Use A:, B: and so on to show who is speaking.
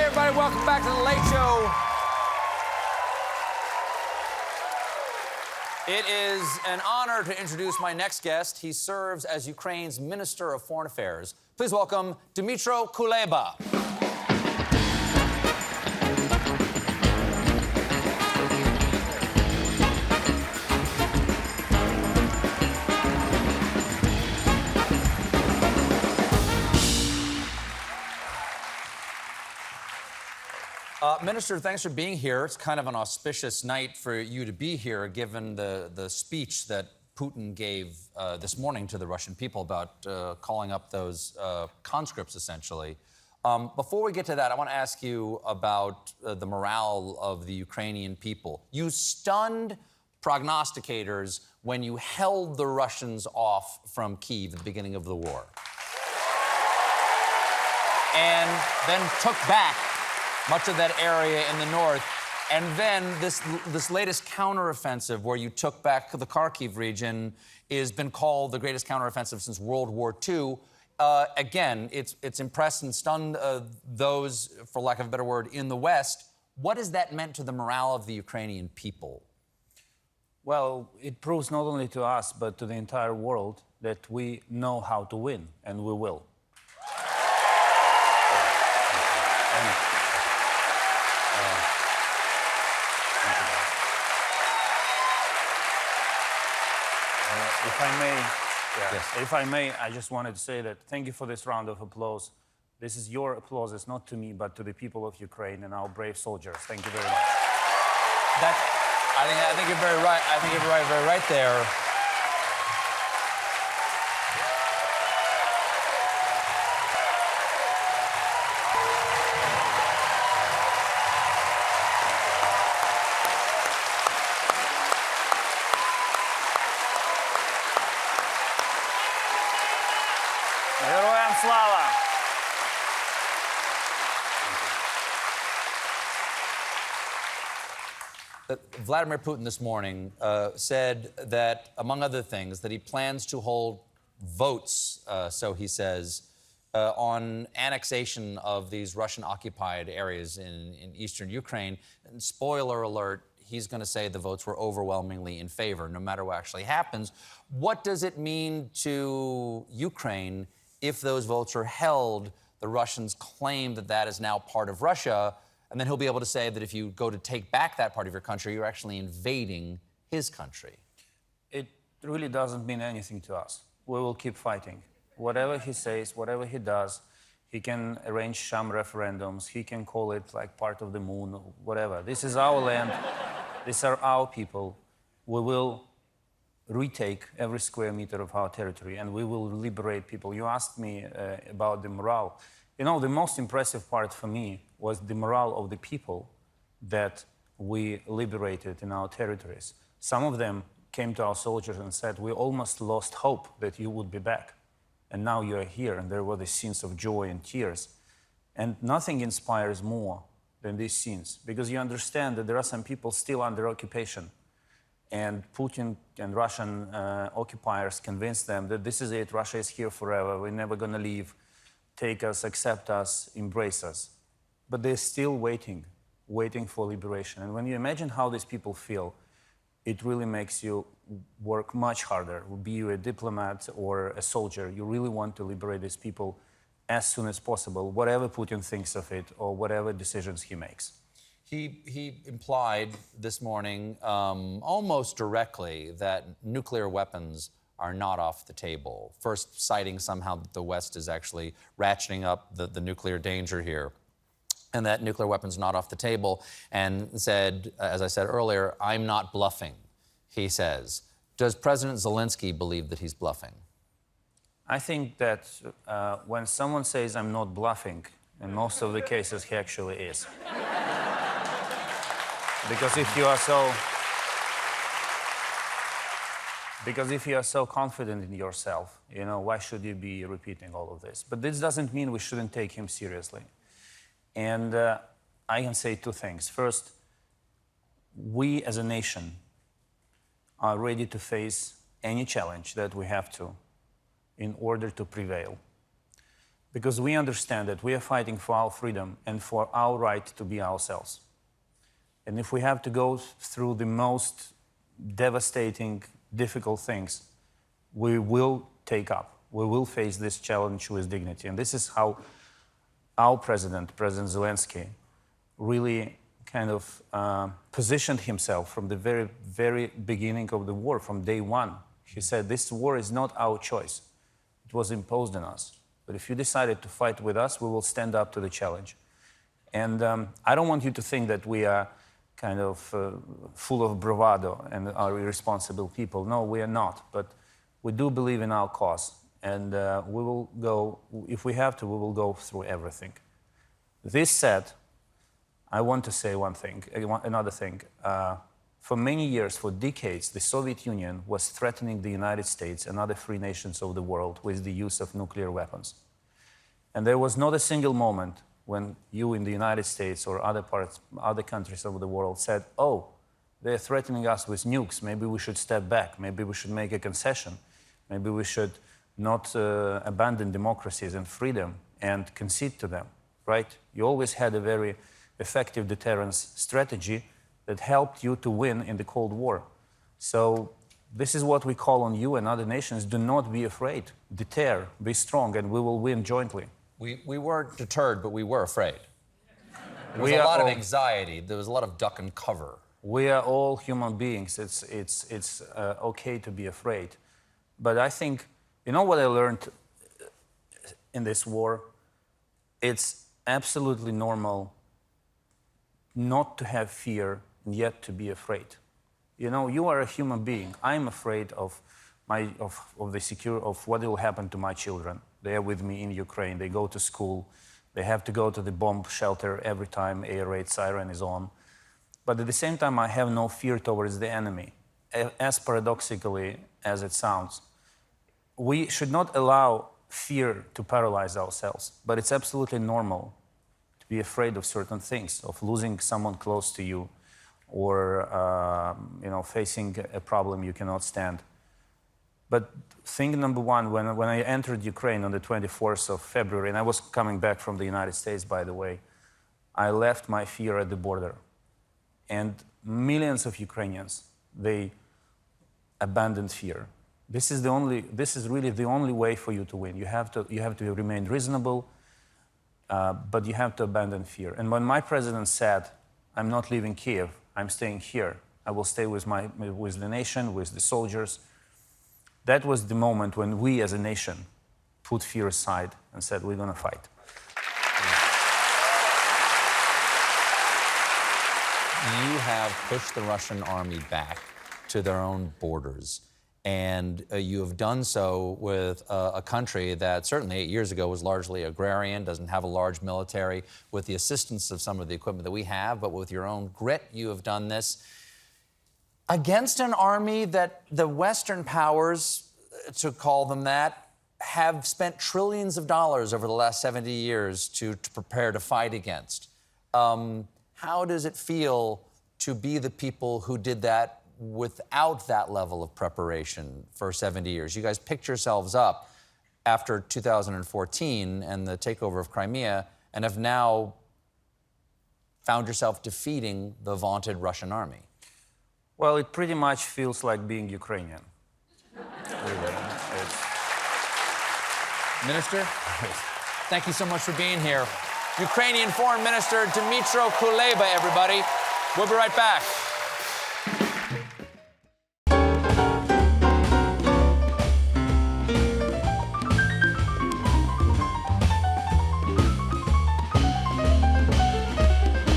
A: everybody. Welcome back to The Late Show. It is an honor to introduce my next guest. He serves as Ukraine's Minister of Foreign Affairs. Please welcome Dmytro Kuleba. Minister, thanks for being here. It's kind of an auspicious night for you to be here, given the speech that Putin gave this morning to the Russian people about calling up those conscripts, essentially. Before we get to that, I want to ask you about the morale of the Ukrainian people. You stunned prognosticators when you held the Russians off from Kyiv at the beginning of the war. And then took back much of that area in the north. And then this latest counteroffensive where you took back the Kharkiv region has been called the greatest counteroffensive since World War II. Again, it's impressed and stunned those, for lack of a better word, in the West. What has that meant to the morale of the Ukrainian people?
B: Well, it proves not only to us, but to the entire world that we know how to win, and we will. If I may, I just wanted to say that thank you for this round of applause. This is your applause. It's not to me, but to the people of Ukraine and our brave soldiers. Thank you very much.
A: I think you're very right. I think you're very right there.
B: Героям слава!
A: Vladimir Putin this morning said that, among other things, that he plans to hold votes, so he says, on annexation of these Russian-occupied areas in eastern Ukraine. And spoiler alert, he's going to say the votes were overwhelmingly in favor, no matter what actually happens. What does it mean to Ukraine if those votes are held? The Russians claim that that is now part of Russia, and then he'll be able to say that if you go to take back that part of your country, you're actually invading his country.
B: It really doesn't mean anything to us. We will keep fighting. Whatever he says, whatever he does, he can arrange some referendums, he can call it like part of the moon, whatever. This is our land, these are our people. We will retake every square meter of our territory, and we will liberate people. You asked me about the morale. You know, the most impressive part for me was the morale of the people that we liberated in our territories. Some of them came to our soldiers and said, we almost lost hope that you would be back. And now you are here. And there were the scenes of joy and tears. And nothing inspires more than these scenes, because you understand that there are some people still under occupation. And Putin and Russian occupiers convinced them that this is it, Russia is here forever, we're never going to leave, take us, accept us, embrace us. But they're still waiting for liberation. And when you imagine how these people feel, it really makes you work much harder. Be you a diplomat or a soldier, you really want to liberate these people as soon as possible, whatever Putin thinks of it or whatever decisions he makes.
A: He implied this morning, almost directly, that nuclear weapons are not off the table. First, citing somehow that the West is actually ratcheting up the nuclear danger here, and that nuclear weapons are not off the table, and said, as I said earlier, I'm not bluffing, he says. Does President Zelenskyy believe that he's bluffing?
B: I think that when someone says I'm not bluffing, in most of the cases he actually is. Because if you are so confident in yourself, you know, why should you be repeating all of this? But this doesn't mean we shouldn't take him seriously. And I can say two things. First, we as a nation are ready to face any challenge that we have to in order to prevail. because we understand that we are fighting for our freedom and for our right to be ourselves. And if we have to go through the most devastating, difficult things, we will take up. We will face this challenge with dignity. And this is how our president, President Zelenskyy, really kind of positioned himself from the very, very beginning of the war, from day one. He said, this war is not our choice. It was imposed on us. But if you decided to fight with us, we will stand up to the challenge. And I don't want you to think that we are kind of full of bravado and are irresponsible people. No, we are not. But we do believe in our cause. And we will go, if we have to, we will go through everything. This said, I want to say another thing. For many years, for decades, the Soviet Union was threatening the United States and other free nations of the world with the use of nuclear weapons. And there was not a single moment when you in the United States or other countries of the world said, oh, they're threatening us with nukes, maybe we should step back, maybe we should make a concession, maybe we should not abandon democracies and freedom and concede to them, right? You always had a very effective deterrence strategy that helped you to win in the Cold War. So this is what we call on you and other nations. Do not be afraid. Deter, be strong, and we will win jointly.
A: We weren't deterred, but we were afraid. There was a lot of anxiety. There was a lot of duck and cover.
B: We are all human beings. It's okay to be afraid. But I think, you know what I learned in this war? It's absolutely normal not to have fear and yet to be afraid. You know, you are a human being. I'm afraid of what will happen to my children. They are with me in Ukraine. They go to school. They have to go to the bomb shelter every time air raid siren is on. But at the same time, I have no fear towards the enemy, as paradoxically as it sounds. We should not allow fear to paralyze ourselves, but it's absolutely normal to be afraid of certain things, of losing someone close to you, or facing a problem you cannot stand. But thing number one, when I entered Ukraine on the 24th of February, and I was coming back from the United States, by the way, I left my fear at the border. And millions of Ukrainians, they abandoned fear. This is really the only way for you to win. You have to remain reasonable, but you have to abandon fear. And when my president said, I'm not leaving Kiev, I'm staying here, I will stay with the nation, with the soldiers, that was the moment when we as a nation put fear aside and said, we're going to fight.
A: You have pushed the Russian army back to their own borders. And you have done so with a country that certainly 8 years ago was largely agrarian, doesn't have a large military, with the assistance of some of the equipment that we have, but with your own grit, you have done this against an army that the Western powers, to call them that, have spent trillions of dollars over the last 70 years to prepare to fight against. How does it feel to be the people who did that without that level of preparation for 70 years? You guys picked yourselves up after 2014 and the takeover of Crimea and have now found yourself defeating the vaunted Russian army.
B: Well, it pretty much feels like being Ukrainian. Really.
A: Minister, thank you so much for being here. Ukrainian Foreign Minister Dmytro Kuleba, everybody. We'll be right back.